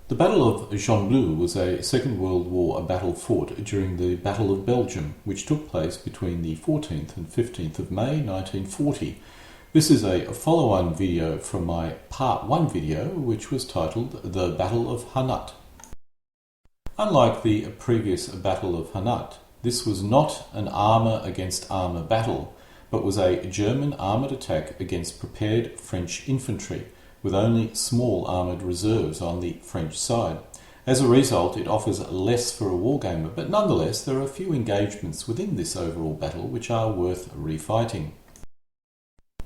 The Battle of Gembloux was a Second World War battle fought during the Battle of Belgium, which took place between the 14th and 15th of May 1940. This is a follow-on video from my Part 1 video, which was titled The Battle of Hanat. Unlike the previous Battle of Hanat, this was not an armour against armour battle, but was a German armoured attack against prepared French infantry, with only small armoured reserves on the French side. As a result, it offers less for a wargamer, but nonetheless there are a few engagements within this overall battle which are worth refighting.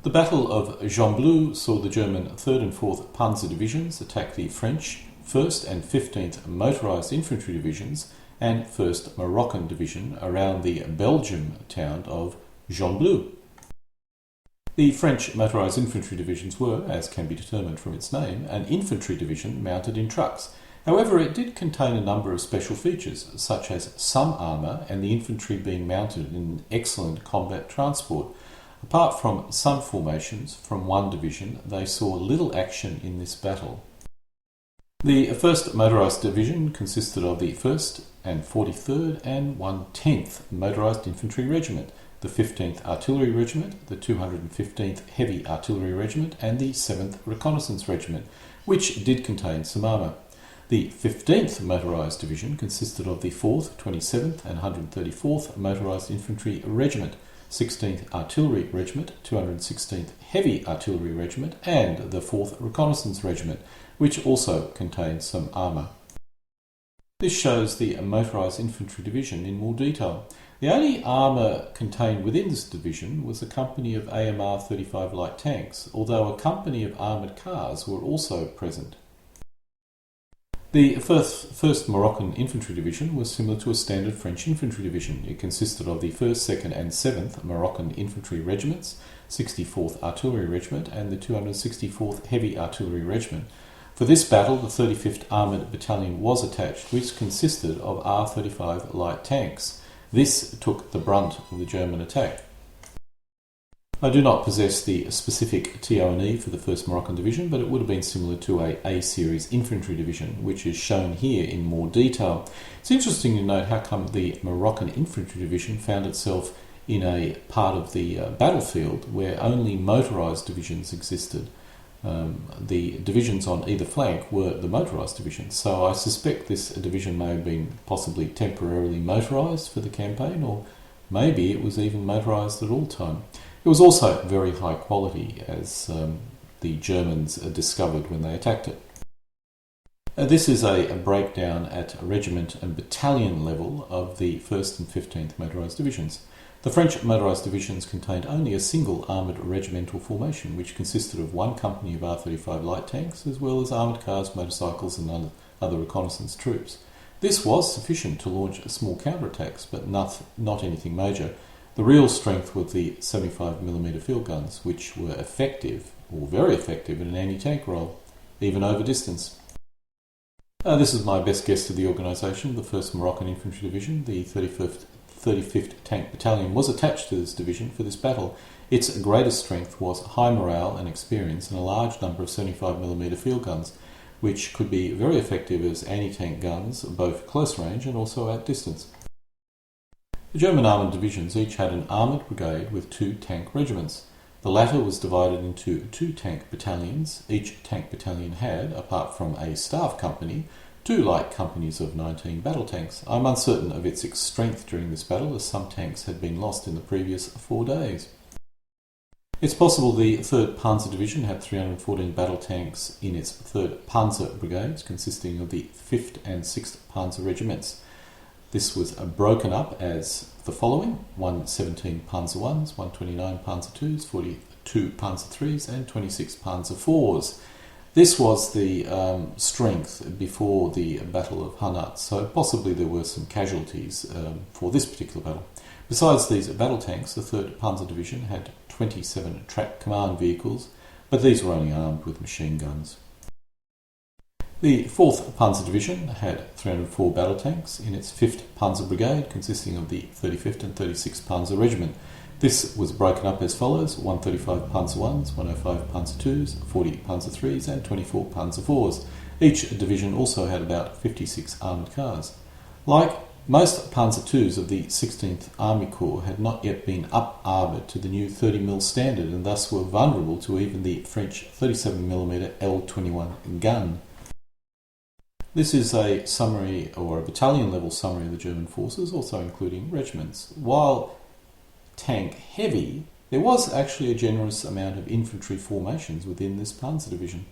The Battle of Gembloux saw the German 3rd and 4th Panzer Divisions attack the French 1st and 15th Motorised Infantry Divisions and 1st Moroccan Division around the Belgian town of Gembloux. The French motorised infantry divisions were, as can be determined from its name, an infantry division mounted in trucks. However, it did contain a number of special features, such as some armour and the infantry being mounted in excellent combat transport. Apart from some formations from one division, they saw little action in this battle. The 1st Motorised Division consisted of the 1st and 43rd and 1/10th Motorised Infantry Regiment, the 15th Artillery Regiment, the 215th Heavy Artillery Regiment, and the 7th Reconnaissance Regiment, which did contain some armour. The 15th Motorised Division consisted of the 4th, 27th and 134th Motorised Infantry Regiment, 16th Artillery Regiment, 216th Heavy Artillery Regiment, and the 4th Reconnaissance Regiment, which also contained some armour. This shows the Motorised Infantry Division in more detail. The only armour contained within this division was a company of AMR-35 light tanks, although a company of armoured cars were also present. The 1st Moroccan Infantry Division was similar to a standard French infantry division. It consisted of the 1st, 2nd and 7th Moroccan Infantry Regiments, 64th Artillery Regiment and the 264th Heavy Artillery Regiment. For this battle, the 35th Armoured Battalion was attached, which consisted of R-35 light tanks. This took the brunt of the German attack. I do not possess the specific TO&E for the 1st Moroccan Division, but it would have been similar to a A-Series Infantry Division, which is shown here in more detail. It's interesting to note how come the Moroccan Infantry Division found itself in a part of the battlefield where only motorised divisions existed. The divisions on either flank were the motorised divisions, so I suspect this division may have been possibly temporarily motorised for the campaign, or maybe it was even motorised at all time. It was also very high quality, as the Germans discovered when they attacked it. This is a breakdown at regiment and battalion level of the 1st and 15th Motorised Divisions. The French motorised divisions contained only a single armoured regimental formation, which consisted of one company of R-35 light tanks, as well as armoured cars, motorcycles and other reconnaissance troops. This was sufficient to launch small counterattacks, but not anything major. The real strength was the 75mm field guns, which were effective, or very effective, in an anti-tank role, even over distance. This is my best guess of the organisation. The 1st Moroccan Infantry Division, the 35th Tank Battalion, was attached to this division for this battle. Its greatest strength was high morale and experience and a large number of 75mm field guns, which could be very effective as anti-tank guns, both close range and also at distance. The German armoured divisions each had an armoured brigade with 2 tank regiments. The latter was divided into 2 tank battalions. Each tank battalion had, apart from a staff company, 2 light companies of 19 battle tanks. I'm uncertain of its strength during this battle, as some tanks had been lost in the previous 4 days. It's possible the 3rd Panzer Division had 314 battle tanks in its 3rd Panzer Brigades, consisting of the 5th and 6th Panzer Regiments. This was broken up as the following: 117 Panzer Is, 129 Panzer IIs, 42 Panzer IIIs and 26 Panzer IVs. This was the strength before the Battle of Hanat, so possibly there were some casualties for this particular battle. Besides these battle tanks, the 3rd Panzer Division had 27 track command vehicles, but these were only armed with machine guns. The 4th Panzer Division had 304 battle tanks in its 5th Panzer Brigade, consisting of the 35th and 36th Panzer Regiment. This was broken up as follows: 135 Panzer Is, 105 Panzer IIs, 40 Panzer IIIs and 24 Panzer IVs. Each division also had about 56 armoured cars. Like most Panzer IIs of the 16th Army Corps had not yet been up-armoured to the new 30mm standard and thus were vulnerable to even the French 37mm L21 gun. This is a summary, or a battalion-level summary of the German forces, also including regiments. While tank heavy, there was actually a generous amount of infantry formations within this Panzer division.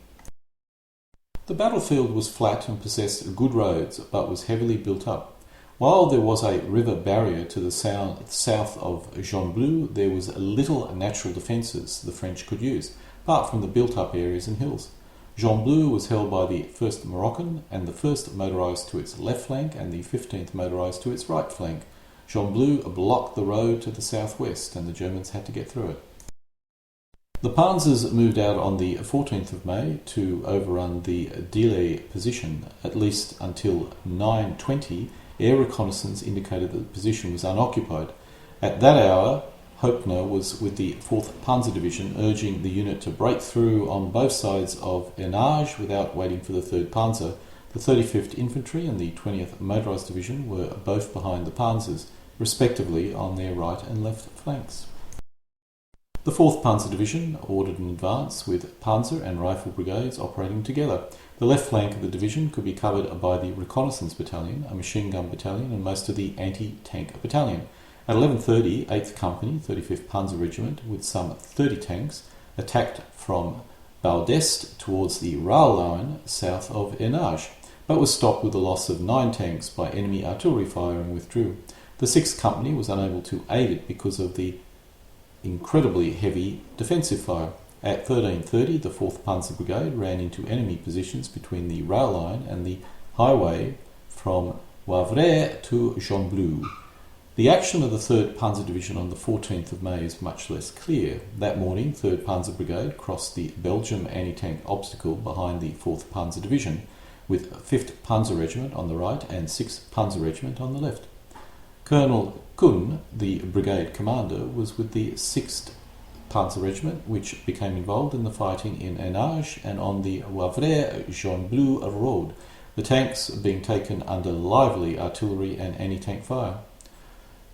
The battlefield was flat and possessed good roads, but was heavily built up. While there was a river barrier to the south of Gembloux, there was little natural defences the French could use, apart from the built-up areas and hills. Gembloux was held by the 1st Moroccan and the 1st motorised to its left flank and the 15th motorised to its right flank. Gembloux blocked the road to the southwest and the Germans had to get through it. The Panzers moved out on the 14th of May to overrun the Dile position. At least until 9:20, air reconnaissance indicated that the position was unoccupied. At that hour, Hauptner was with the 4th Panzer Division, urging the unit to break through on both sides of Hernage without waiting for the 3rd Panzer. The 35th Infantry and the 20th Motorised Division were both behind the Panzers, respectively on their right and left flanks. The 4th Panzer Division ordered an advance with Panzer and Rifle brigades operating together. The left flank of the division could be covered by the Reconnaissance Battalion, a machine gun battalion and most of the anti-tank battalion. At 11:30, 8th Company, 35th Panzer Regiment, with some 30 tanks, attacked from Baudest towards the rail line south of Hernage, but was stopped with the loss of 9 tanks by enemy artillery fire and withdrew. The 6th Company was unable to aid it because of the incredibly heavy defensive fire. At 13:30, the 4th Panzer Brigade ran into enemy positions between the rail line and the highway from Wavre to Gembloux. The action of the 3rd Panzer Division on the 14th of May is much less clear. That morning, 3rd Panzer Brigade crossed the Belgium anti-tank obstacle behind the 4th Panzer Division, with 5th Panzer Regiment on the right and 6th Panzer Regiment on the left. Colonel Kuhn, the brigade commander, was with the 6th Panzer Regiment, which became involved in the fighting in Hernage and on the Wavre-Gembloux road, the tanks being taken under lively artillery and anti-tank fire.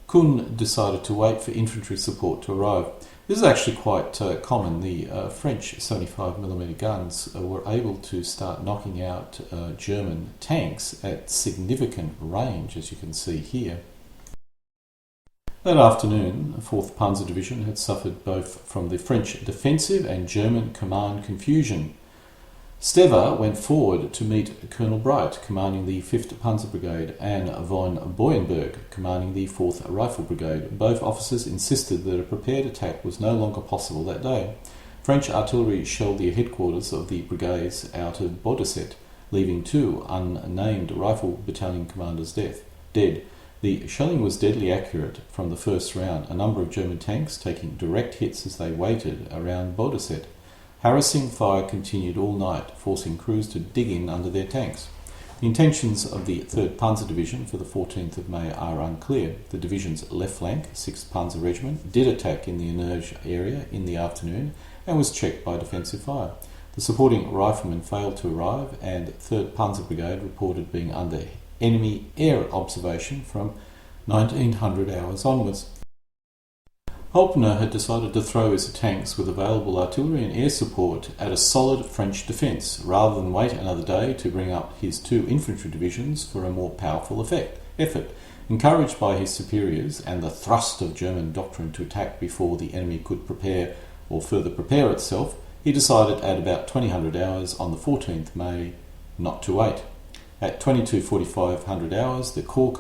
Kuhn decided to wait for infantry support to arrive. This is actually quite common. The French 75mm guns were able to start knocking out German tanks at significant range, as you can see here. That afternoon, the 4th Panzer Division had suffered both from the French defensive and German command confusion. Stever went forward to meet Colonel Bright, commanding the 5th Panzer Brigade, and von Boyenberg, commanding the 4th Rifle Brigade. Both officers insisted that a prepared attack was no longer possible that day. French artillery shelled the headquarters of the brigades out of Baudest, leaving 2 unnamed rifle battalion commanders dead. The shelling was deadly accurate from the first round, a number of German tanks taking direct hits as they waited around Baudest. Harassing fire continued all night, forcing crews to dig in under their tanks. The intentions of the 3rd Panzer Division for the 14th of May are unclear. The division's left flank, 6th Panzer Regiment, did attack in the Hernage area in the afternoon and was checked by defensive fire. The supporting riflemen failed to arrive, and 3rd Panzer Brigade reported being under enemy air observation from 1900 hours onwards. Hauptner had decided to throw his tanks with available artillery and air support at a solid French defence, rather than wait another day to bring up his 2 infantry divisions for a more powerful effort. Encouraged by his superiors and the thrust of German doctrine to attack before the enemy could further prepare itself, he decided at about 2000 hours on the 14th May not to wait. At 22:45 hours, the Corps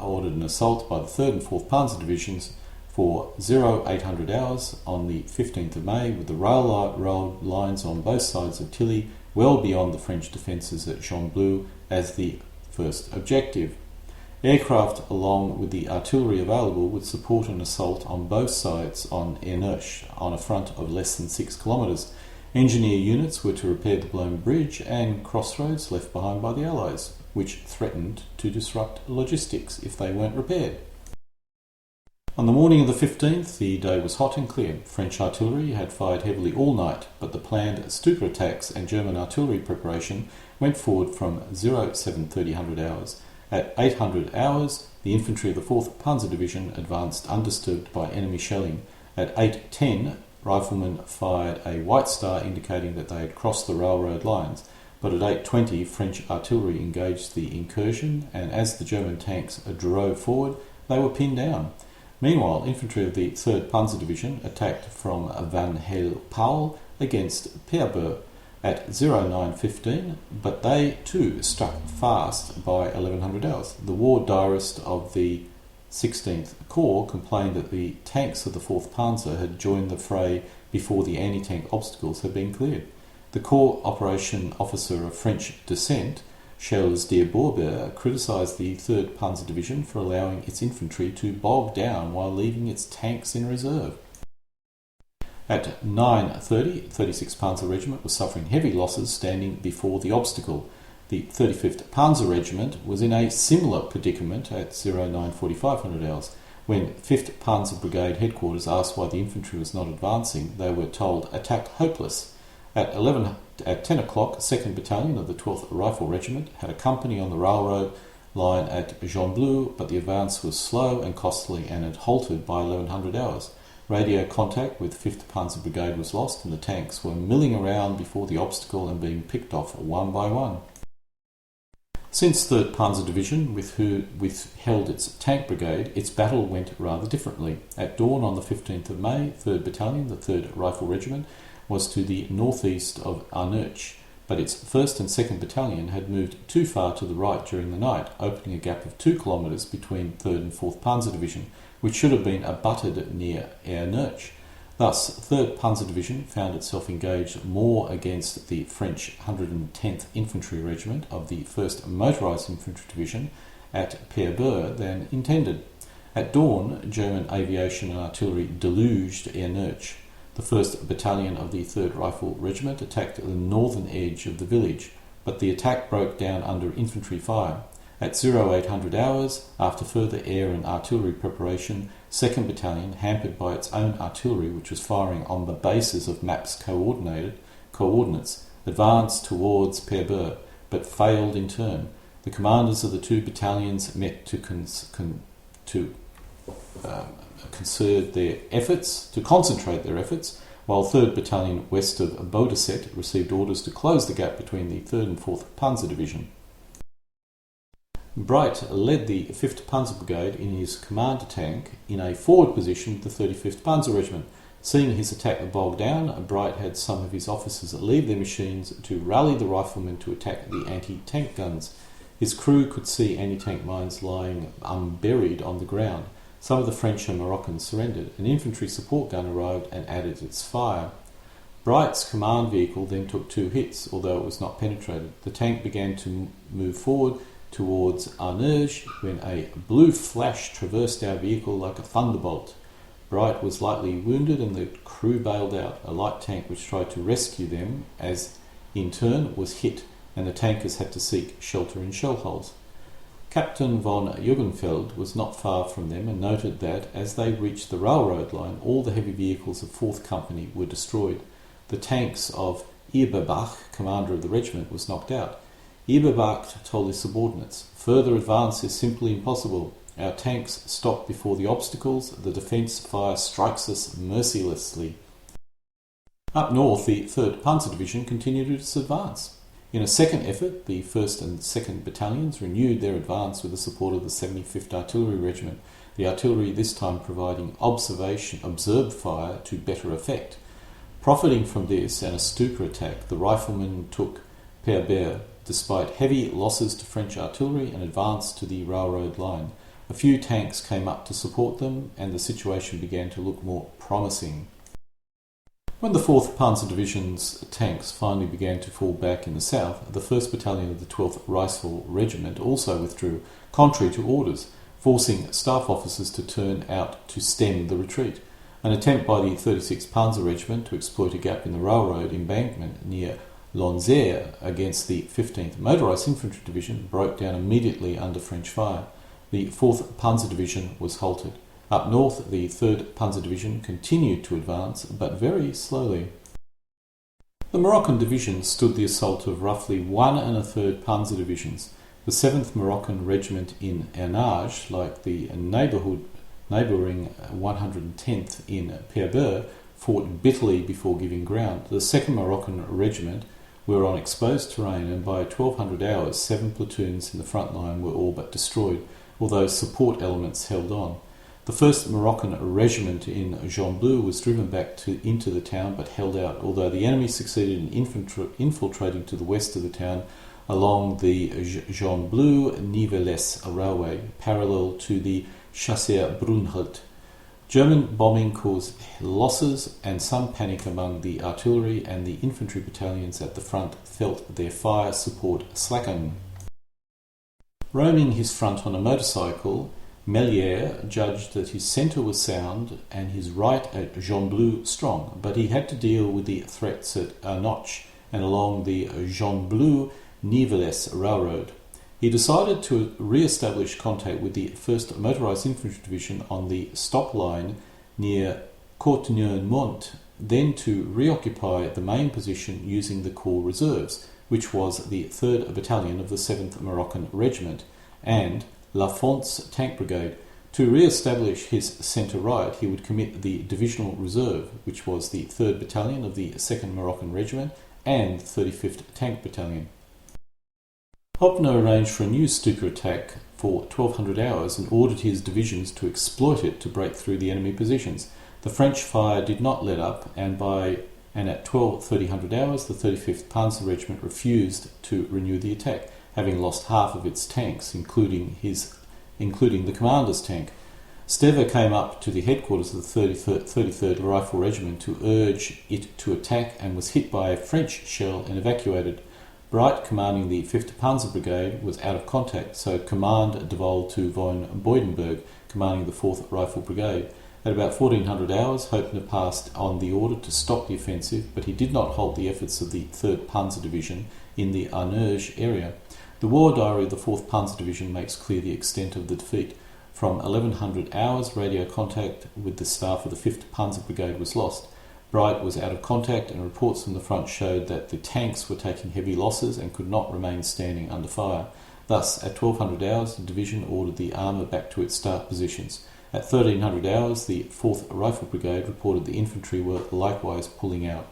ordered an assault by the 3rd and 4th Panzer Divisions for 0800 hours on the 15th of May, with the rail lines on both sides of Tilly well beyond the French defences at Gembloux as the first objective. Aircraft, along with the artillery available, would support an assault on both sides on Hernage, on a front of less than 6 kilometres. Engineer units were to repair the blown bridge and crossroads left behind by the Allies, which threatened to disrupt logistics if they weren't repaired. On the morning of the 15th, the day was hot and clear. French artillery had fired heavily all night, but the planned Stuka attacks and German artillery preparation went forward from 07:30 hours. At 800 hours, the infantry of the 4th Panzer Division advanced undisturbed by enemy shelling. At 8:10, riflemen fired a white star indicating that they had crossed the railroad lines, but at 8:20 French artillery engaged the incursion, and as the German tanks drove forward, they were pinned down. Meanwhile, infantry of the 3rd Panzer Division attacked from Van Hel-Paul against Peerbeur at 09:15, but they too struck fast by 1100 hours. The war diarist of the 16th Corps complained that the tanks of the 4th Panzer had joined the fray before the anti-tank obstacles had been cleared. The Corps Operation Officer of French descent, Charles de Bourber, criticised the 3rd Panzer Division for allowing its infantry to bog down while leaving its tanks in reserve. At 9:30, 36th Panzer Regiment was suffering heavy losses standing before the obstacle. The 35th Panzer Regiment was in a similar predicament at 09:45 hours. When 5th Panzer Brigade headquarters asked why the infantry was not advancing, they were told, "Attack hopeless." At 10 o'clock, 2nd Battalion of the 12th Rifle Regiment had a company on the railroad line at Gembloux, but the advance was slow and costly and had halted by 1100 hours. Radio contact with 5th Panzer Brigade was lost, and the tanks were milling around before the obstacle and being picked off one by one. Since 3rd Panzer Division withheld its tank brigade, its battle went rather differently. At dawn on the 15th of May, 3rd Battalion, the 3rd Rifle Regiment, was to the northeast of Arnouch, but its 1st and 2nd Battalion had moved too far to the right during the night, opening a gap of 2 kilometres between 3rd and 4th Panzer Division, which should have been abutted near Arnouch. Thus, 3rd Panzer Division found itself engaged more against the French 110th Infantry Regiment of the 1st Motorised Infantry Division at Peerbeur than intended. At dawn, German aviation and artillery deluged Arnouch. The 1st Battalion of the 3rd Rifle Regiment attacked the northern edge of the village, but the attack broke down under infantry fire. At 0800 hours, after further air and artillery preparation, 2nd Battalion, hampered by its own artillery which was firing on the basis of maps coordinates, advanced towards Peerbeur, but failed in turn. The commanders of the 2 battalions met to concentrate their efforts, while 3rd Battalion west of Beaudesset received orders to close the gap between the 3rd and 4th Panzer Division. Bright led the 5th Panzer Brigade in his command tank in a forward position with the 35th Panzer Regiment. Seeing his attack bog down, Bright had some of his officers leave their machines to rally the riflemen to attack the anti-tank guns. His crew could see anti-tank mines lying unburied on the ground. Some of the French and Moroccans surrendered. An infantry support gun arrived and added its fire. Bright's command vehicle then took 2 hits, although it was not penetrated. The tank began to move forward towards Arnouch when a blue flash traversed our vehicle like a thunderbolt. Bright was lightly wounded and the crew bailed out. A light tank which tried to rescue them, as in turn, was hit, and the tankers had to seek shelter in shell holes. Captain von Jugenfeld was not far from them and noted that, as they reached the railroad line, all the heavy vehicles of 4th Company were destroyed. The tanks of Eberbach, commander of the regiment, was knocked out. Eberbach told his subordinates, "Further advance is simply impossible. Our tanks stop before the obstacles. The defence fire strikes us mercilessly." Up north, the 3rd Panzer Division continued its advance. In a second effort, the 1st and 2nd Battalions renewed their advance with the support of the 75th Artillery Regiment, the artillery this time providing observed fire to better effect. Profiting from this and a Stuka attack, the riflemen took Peerbeur, despite heavy losses to French artillery, and advanced to the railroad line. A few tanks came up to support them, and the situation began to look more promising. When the 4th Panzer Division's tanks finally began to fall back in the south, the 1st Battalion of the 12th Rifle Regiment also withdrew, contrary to orders, forcing staff officers to turn out to stem the retreat. An attempt by the 36th Panzer Regiment to exploit a gap in the railroad embankment near Lonzère against the 15th Motorised Infantry Division broke down immediately under French fire. The 4th Panzer Division was halted. Up north, the 3rd Panzer Division continued to advance, but very slowly. The Moroccan division stood the assault of roughly 1 1/3 Panzer divisions. The 7th Moroccan Regiment in Ernage, like the neighbouring 110th in Pierre, fought bitterly before giving ground. The 2nd Moroccan Regiment were on exposed terrain, and by 1200 hours 7 platoons in the front line were all but destroyed, although support elements held on. The 1st Moroccan Regiment in Gembloux was driven back into the town but held out, although the enemy succeeded in infiltrating to the west of the town along the Gembloux-Nivelles railway, parallel to the Chasseur Brunhildt. German bombing caused losses and some panic among the artillery, and the infantry battalions at the front felt their fire support slacken. Roaming his front on a motorcycle, Melier judged that his centre was sound and his right at Gembloux strong, but he had to deal with the threats at Arnoch and along the Gembloux-Nivelles railroad. He decided to re-establish contact with the 1st Motorised Infantry Division on the stop line near Courtenay-Mont, then to reoccupy the main position using the Corps Reserves, which was the 3rd Battalion of the 7th Moroccan Regiment, and La Font's Tank Brigade. To re-establish his centre-right, he would commit the Divisional Reserve, which was the 3rd Battalion of the 2nd Moroccan Regiment and 35th Tank Battalion. Hopner arranged for a new Stuka attack for 1200 hours and ordered his divisions to exploit it to break through the enemy positions. The French fire did not let up, and at 1300 hours the 35th Panzer Regiment refused to renew the attack, having lost half of its tanks, including the commander's tank. Stever came up to the headquarters of the 33rd Rifle Regiment to urge it to attack, and was hit by a French shell and evacuated. Bright, commanding the 5th Panzer Brigade, was out of contact, so command devolved to von Beudenberg, commanding the 4th Rifle Brigade. At about 1400 hours, Hopner passed on the order to stop the offensive, but he did not halt the efforts of the 3rd Panzer Division in the Arnage area. The war diary of the 4th Panzer Division makes clear the extent of the defeat. From 1100 hours, radio contact with the staff of the 5th Panzer Brigade was lost. Bright was out of contact, and reports from the front showed that the tanks were taking heavy losses and could not remain standing under fire. Thus, at 1200 hours, the division ordered the armour back to its start positions. At 1300 hours, the 4th Rifle Brigade reported the infantry were likewise pulling out.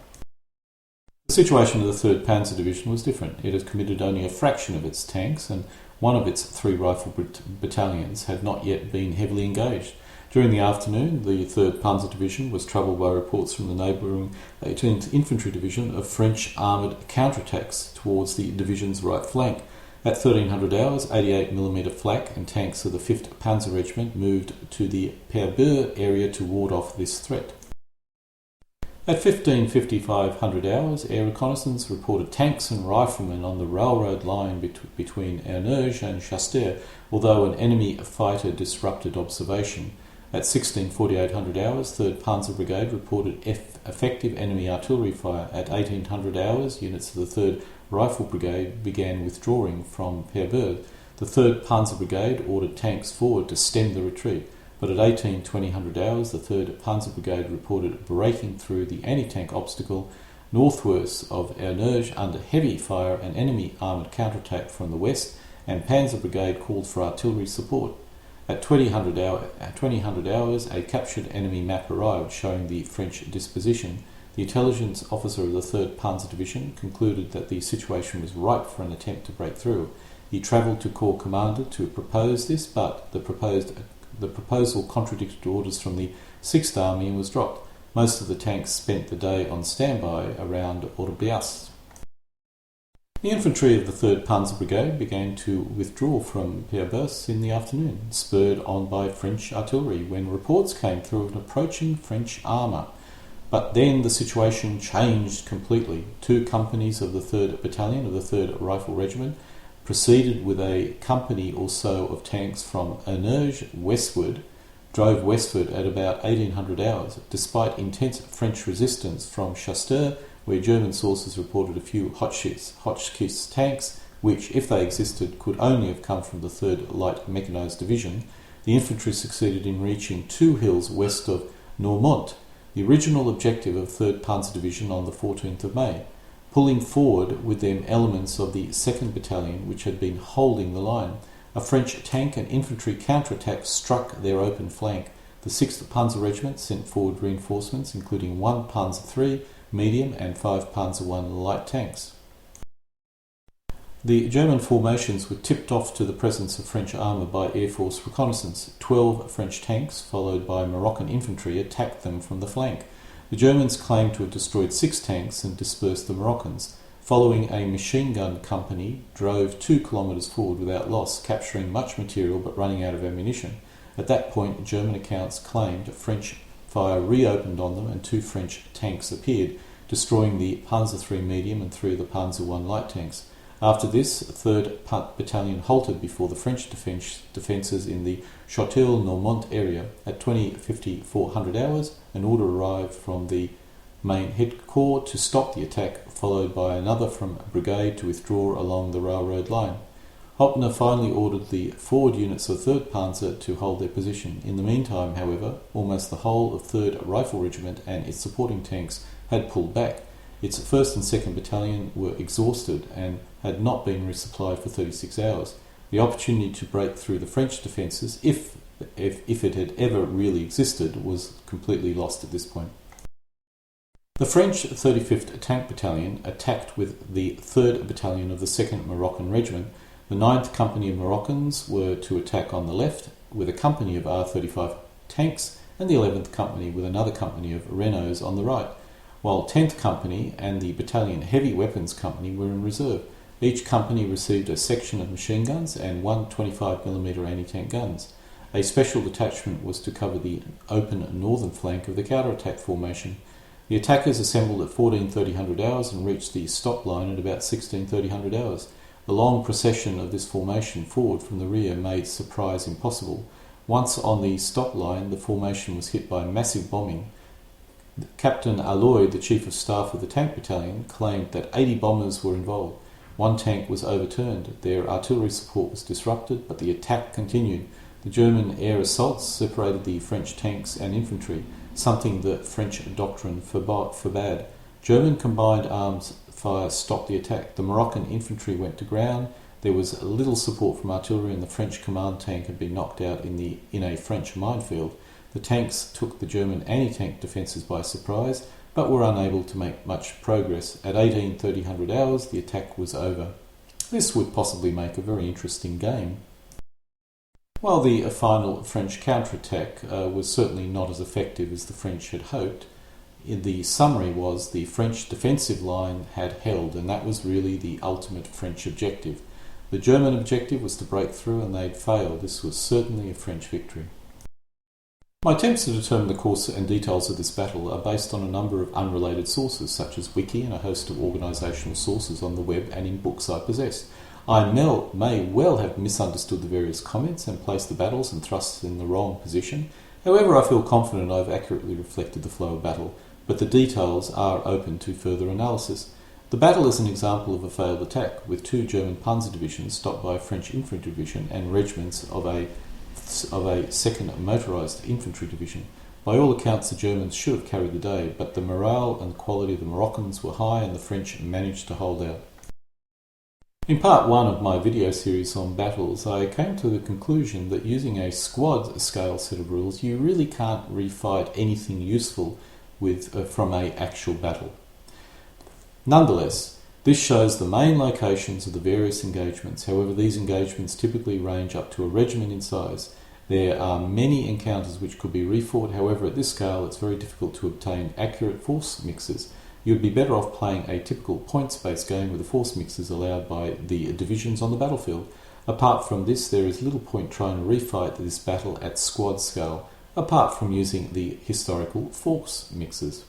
The situation of the 3rd Panzer Division was different. It had committed only a fraction of its tanks, and one of its 3 rifle battalions had not yet been heavily engaged. During the afternoon, the 3rd Panzer Division was troubled by reports from the neighbouring 18th Infantry Division of French armoured counterattacks towards the division's right flank. At 1300 hours, 88mm flak and tanks of the 5th Panzer Regiment moved to the Pierre area to ward off this threat. At 15:55 hours, air reconnaissance reported tanks and riflemen on the railroad line between Erneuge and Chasseur, although an enemy fighter disrupted observation. At 16:48 hours, 3rd Panzer Brigade reported effective enemy artillery fire. At 1800 hours, units of the 3rd Rifle Brigade began withdrawing from Pierre. The 3rd Panzer Brigade ordered tanks forward to stem the retreat, but at 18:20 hours, the 3rd Panzer Brigade reported breaking through the anti-tank obstacle northwards of Erneuge under heavy fire and enemy armoured counterattack from the west, and Panzer Brigade called for artillery support. At 2000 hours, a captured enemy map arrived showing the French disposition. The intelligence officer of the 3rd Panzer Division concluded that the situation was ripe for an attempt to break through. He travelled to Corps Commander to propose this, but the proposal contradicted orders from the 6th Army and was dropped. Most of the tanks spent the day on standby around Orbias. The infantry of the 3rd Panzer Brigade began to withdraw from Pierre in the afternoon, spurred on by French artillery, when reports came through of an approaching French armour. But then the situation changed completely. 2 companies of the 3rd Battalion of the 3rd Rifle Regiment proceeded with a company or so of tanks from Erneuge drove westward at about 1800 hours. Despite intense French resistance from Chasseur, where German sources reported a few Hotchkiss tanks, which, if they existed, could only have come from the 3rd Light Mechanised Division, the infantry succeeded in reaching 2 hills west of Normont, the original objective of 3rd Panzer Division on the 14th of May, pulling forward with them elements of the 2nd Battalion which had been holding the line. A French tank and infantry counterattack struck their open flank. The 6th Panzer Regiment sent forward reinforcements including 1 Panzer III medium and 5 Panzer I light tanks. The German formations were tipped off to the presence of French armour by Air Force reconnaissance. 12 French tanks, followed by Moroccan infantry, attacked them from the flank. The Germans claimed to have destroyed 6 tanks and dispersed the Moroccans. Following, a machine gun company drove 2 kilometres forward without loss, capturing much material but running out of ammunition. At that point, German accounts claimed French fire reopened on them and 2 French tanks appeared, destroying the Panzer III medium and 3 of the Panzer I light tanks. After this, 3rd Battalion halted before the French defences in the Châtel-Normont area. At 20:54 hours, an order arrived from the main head corps to stop the attack, followed by another from a brigade to withdraw along the railroad line. Hoppner finally ordered the forward units of 3rd Panzer to hold their position. In the meantime, however, almost the whole of 3rd Rifle Regiment and its supporting tanks had pulled back. Its 1st and 2nd Battalion were exhausted and had not been resupplied for 36 hours. The opportunity to break through the French defences, if it had ever really existed, was completely lost at this point. The French 35th Tank Battalion attacked with the 3rd Battalion of the 2nd Moroccan Regiment. The 9th Company of Moroccans were to attack on the left with a company of R-35 tanks and the 11th Company with another company of Renaults on the right, while 10th Company and the Battalion Heavy Weapons Company were in reserve. Each company received a section of machine guns and 1 25mm anti-tank guns. A special detachment was to cover the open northern flank of the counterattack formation. The attackers assembled at 14:30 hours and reached the stop line at about 16:30 hours. The long procession of this formation forward from the rear made surprise impossible. Once on the stop line, the formation was hit by massive bombing. Captain Alloy, the Chief of Staff of the Tank Battalion, claimed that 80 bombers were involved. 1 tank was overturned. Their artillery support was disrupted, but the attack continued. The German air assaults separated the French tanks and infantry, something the French doctrine forbade. German combined arms fire stopped the attack. The Moroccan infantry went to ground. There was little support from artillery, and the French command tank had been knocked out in a French minefield. The tanks took the German anti-tank defences by surprise, but were unable to make much progress. At 18:30 hours, the attack was over. This would possibly make a very interesting game. While the final French counterattack was certainly not as effective as the French had hoped, the summary was the French defensive line had held, and that was really the ultimate French objective. The German objective was to break through, and they'd failed. This was certainly a French victory. My attempts to determine the course and details of this battle are based on a number of unrelated sources, such as Wiki and a host of organisational sources on the web and in books I possess. I may well have misunderstood the various comments and placed the battles and thrusts in the wrong position. However, I feel confident I've accurately reflected the flow of battle, but the details are open to further analysis. The battle is an example of a failed attack, with 2 German panzer divisions stopped by a French infantry division and regiments of a 2nd motorised infantry division. By all accounts, the Germans should have carried the day, but the morale and quality of the Moroccans were high and the French managed to hold out. In part 1 of my video series on battles, I came to the conclusion that using a squad scale set of rules, you really can't refight anything useful from an actual battle. Nonetheless, this shows the main locations of the various engagements. However, these engagements typically range up to a regiment in size. There are many encounters which could be refought. However, at this scale, it's very difficult to obtain accurate force mixes. You'd be better off playing a typical points-based game with the force mixes allowed by the divisions on the battlefield. Apart from this, there is little point trying to refight this battle at squad scale, apart from using the historical force mixes.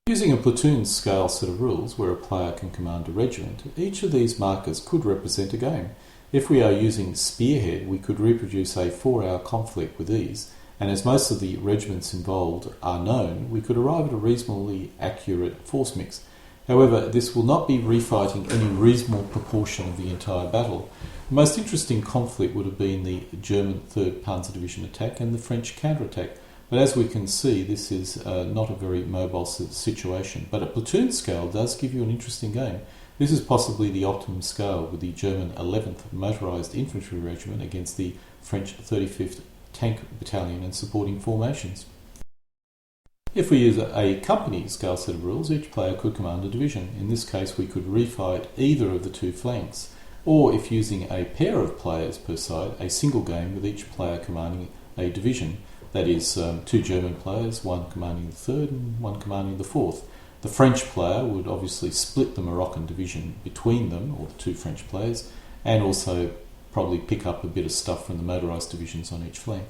Using a platoon scale set of rules where a player can command a regiment, each of these markers could represent a game. If we are using Spearhead, we could reproduce a 4-hour conflict with ease, and as most of the regiments involved are known, we could arrive at a reasonably accurate force mix. However, this will not be refighting any reasonable proportion of the entire battle. The most interesting conflict would have been the German 3rd Panzer Division attack and the French counterattack. But as we can see, this is not a very mobile situation. But at platoon scale does give you an interesting game. This is possibly the optimum scale, with the German 11th Motorised Infantry Regiment against the French 35th Tank Battalion and supporting formations. If we use a company scale set of rules, each player could command a division. In this case, we could refight either of the two flanks. Or if using a pair of players per side, a single game with each player commanding a division. That is, two German players, one commanding the 3rd and one commanding the 4th. The French player would obviously split the Moroccan division between them, or the two French players, and also probably pick up a bit of stuff from the motorised divisions on each flank.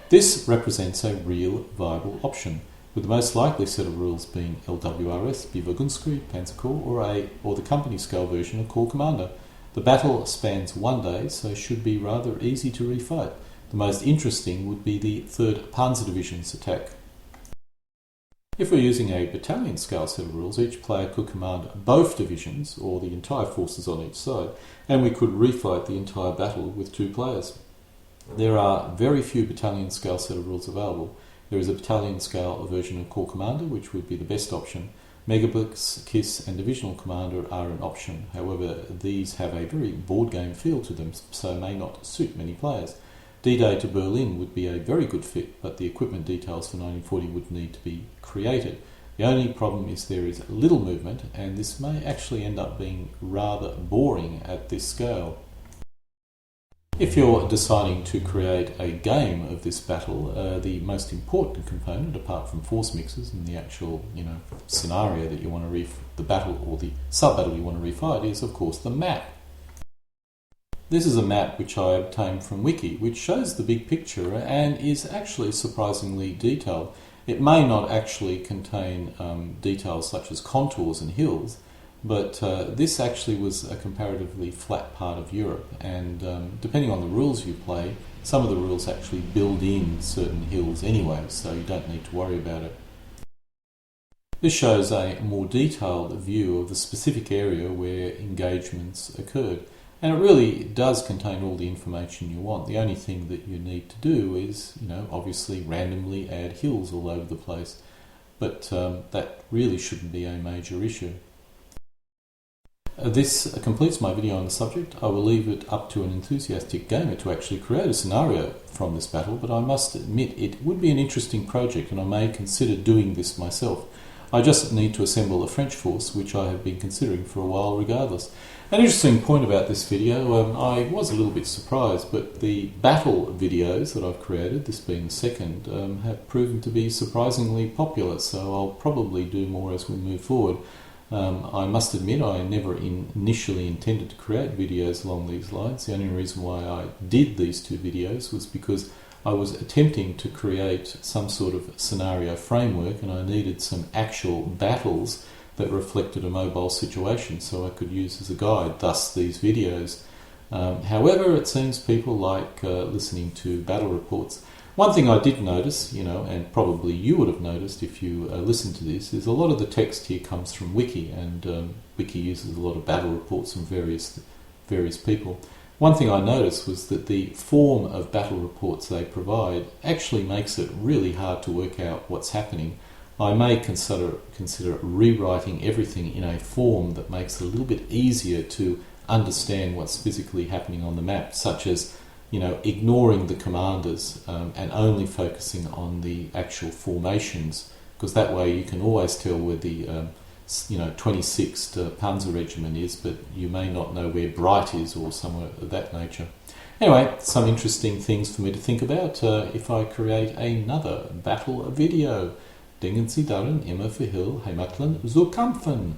This represents a real viable option, with the most likely set of rules being LWRS, Bewaffnungsgruppe, Panzer Corps, or the company scale version of Corps Commander. The battle spans 1 day, so should be rather easy to refight. The most interesting would be the 3rd Panzer Division's attack. If we're using a battalion scale set of rules, each player could command both divisions, or the entire forces on each side, and we could refight the entire battle with 2 players. There are very few battalion scale set of rules available. There is a battalion scale version of Corps Commander, which would be the best option. Megablitz, KISS and Divisional Commander are an option. However, these have a very board game feel to them, so may not suit many players. D-Day to Berlin would be a very good fit, but the equipment details for 1940 would need to be created. The only problem is there is little movement, and this may actually end up being rather boring at this scale. If you're deciding to create a game of this battle, the most important component, apart from force mixes and the actual, scenario that you want to the battle or the sub-battle you want to refight, is of course the map. This is a map which I obtained from Wiki, which shows the big picture and is actually surprisingly detailed. It may not actually contain details such as contours and hills, but this actually was a comparatively flat part of Europe, and depending on the rules you play, some of the rules actually build in certain hills anyway, so you don't need to worry about it. This shows a more detailed view of the specific area where engagements occurred, and it really does contain all the information you want. The only thing that you need to do is, obviously randomly add hills all over the place, but that really shouldn't be a major issue. This completes my video on the subject. I will leave it up to an enthusiastic gamer to actually create a scenario from this battle, but I must admit it would be an interesting project and I may consider doing this myself. I just need to assemble a French force, which I have been considering for a while regardless. An interesting point about this video, I was a little bit surprised, but the battle videos that I've created, this being the second, have proven to be surprisingly popular, so I'll probably do more as we move forward. I must admit I never initially intended to create videos along these lines. The only reason why I did these 2 videos was because I was attempting to create some sort of scenario framework and I needed some actual battles that reflected a mobile situation so I could use as a guide, thus these videos. However, it seems people like listening to battle reports. One thing I did notice, and probably you would have noticed if you listened to this, is a lot of the text here comes from Wiki, and Wiki uses a lot of battle reports from various people. One thing I noticed was that the form of battle reports they provide actually makes it really hard to work out what's happening. I may consider rewriting everything in a form that makes it a little bit easier to understand what's physically happening on the map, such as ignoring the commanders and only focusing on the actual formations, because that way you can always tell where the 26th Panzer Regiment is, but you may not know where Bright is or somewhere of that nature. Anyway, some interesting things for me to think about if I create another battle video. Denken Sie daran, immer für Hill, Heimatland, so kämpfen!